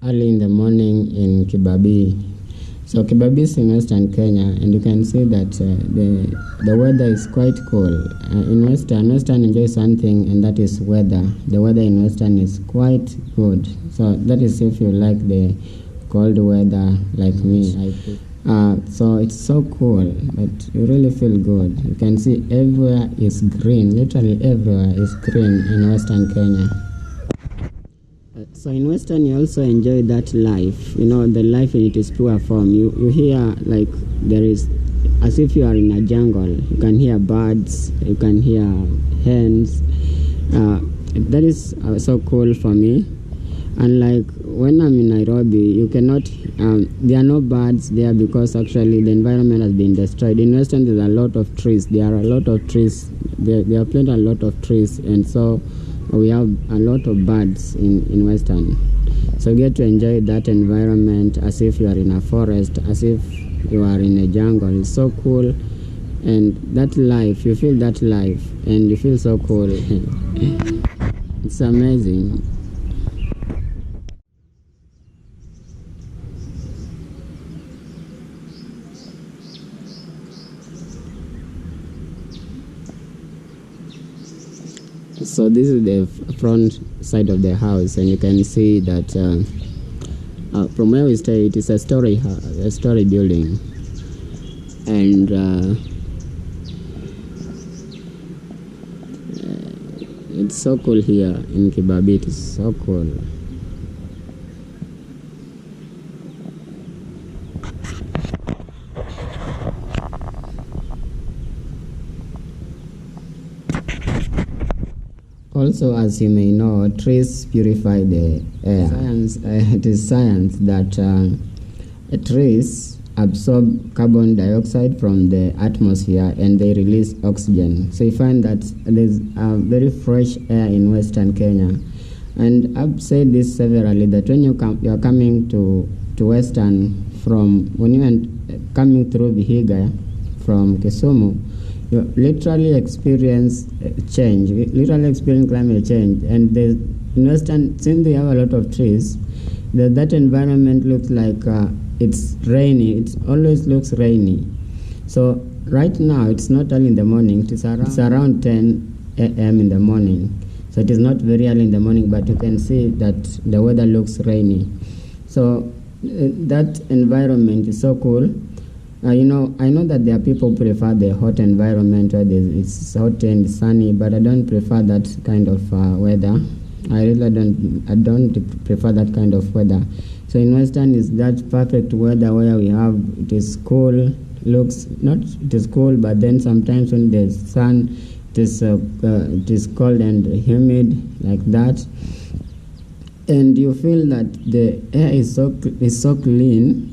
early in the morning in Kibabii. So Kibabii is in Western Kenya, and you can see that the weather is quite cool. In Western enjoys something, and that is weather. The weather in Western is quite good. So that is if you like the cold weather like me, I think. So it's so cool, but you really feel good. You can see everywhere is green. Literally everywhere is green in Western Kenya. So in Western, you also enjoy that life. You know, the life in its pure form. You hear like there is, as if you are in a jungle. You can hear birds. You can hear hens. That is so cool for me. And like when I'm in Nairobi, you cannot. There are no birds there because actually the environment has been destroyed. In Western, there's a lot of trees. There are a lot of trees. There are plenty a lot of trees, and so we have a lot of birds in Western. So you get to enjoy that environment as if you are in a forest, as if you are in a jungle. It's so cool. And that life, you feel that life, and you feel so cool. It's amazing. So this is the front side of the house, and you can see that from where we stay, it is a story building, and it's so cool here in Kibabii. It is so cool. Also, as you may know, trees purify the air. It is science that trees absorb carbon dioxide from the atmosphere and they release oxygen. So you find that there's very fresh air in Western Kenya. And I've said this severally, that when you are coming to Western when you are coming through Vihiga from Kisumu, you literally experience change, literally experience climate change. And in Western, since we have a lot of trees, that environment looks like it's rainy. It always looks rainy. So right now, it's not early in the morning. It's around 10 a.m. in the morning. So it is not very early in the morning, but you can see that the weather looks rainy. So that environment is so cool. I know that there are people who prefer the hot environment where it's hot and sunny, but I don't prefer that kind of weather. I really don't prefer that kind of weather. So in Western is that perfect weather where we have, it is cool, it is cool, but then sometimes when there's sun, it is cold and humid like that. And you feel that the air is so clean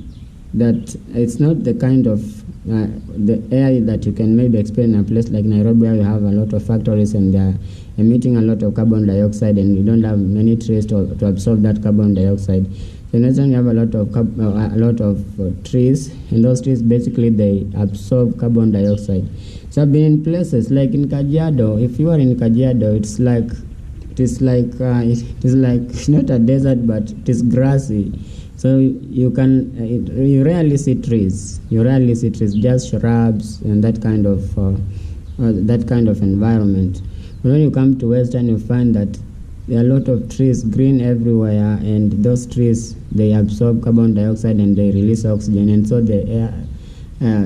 that it's not the kind of the air that you can maybe experience in a place like Nairobi, where you have a lot of factories and they're emitting a lot of carbon dioxide, and you don't have many trees to absorb that carbon dioxide. So in Western, you have a lot of trees, and those trees basically they absorb carbon dioxide. So I've been in places like in Kajiado. If you are in Kajiado, it is like not a desert, but it is grassy. So you rarely see trees. You rarely see trees, just shrubs and that kind of environment. But when you come to Western, you find that there are a lot of trees, green everywhere, and those trees they absorb carbon dioxide and they release oxygen, and so the air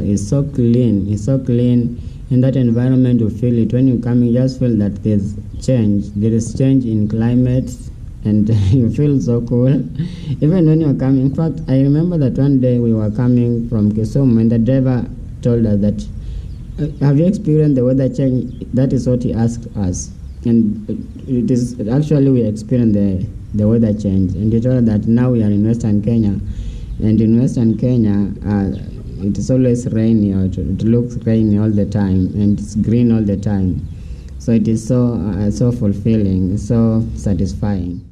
is so clean. It's so clean. In that environment, you feel it. When you come, you just feel that there's change. There is change in climate. And you feel so cool, even when you're coming. In fact, I remember that one day we were coming from Kisumu, and the driver told us that, have you experienced the weather change? That is what he asked us. And it is actually we experienced the weather change. And he told us that now we are in Western Kenya. And in Western Kenya, it is always rainy, or it looks rainy all the time, and it's green all the time. So it is so fulfilling, so satisfying.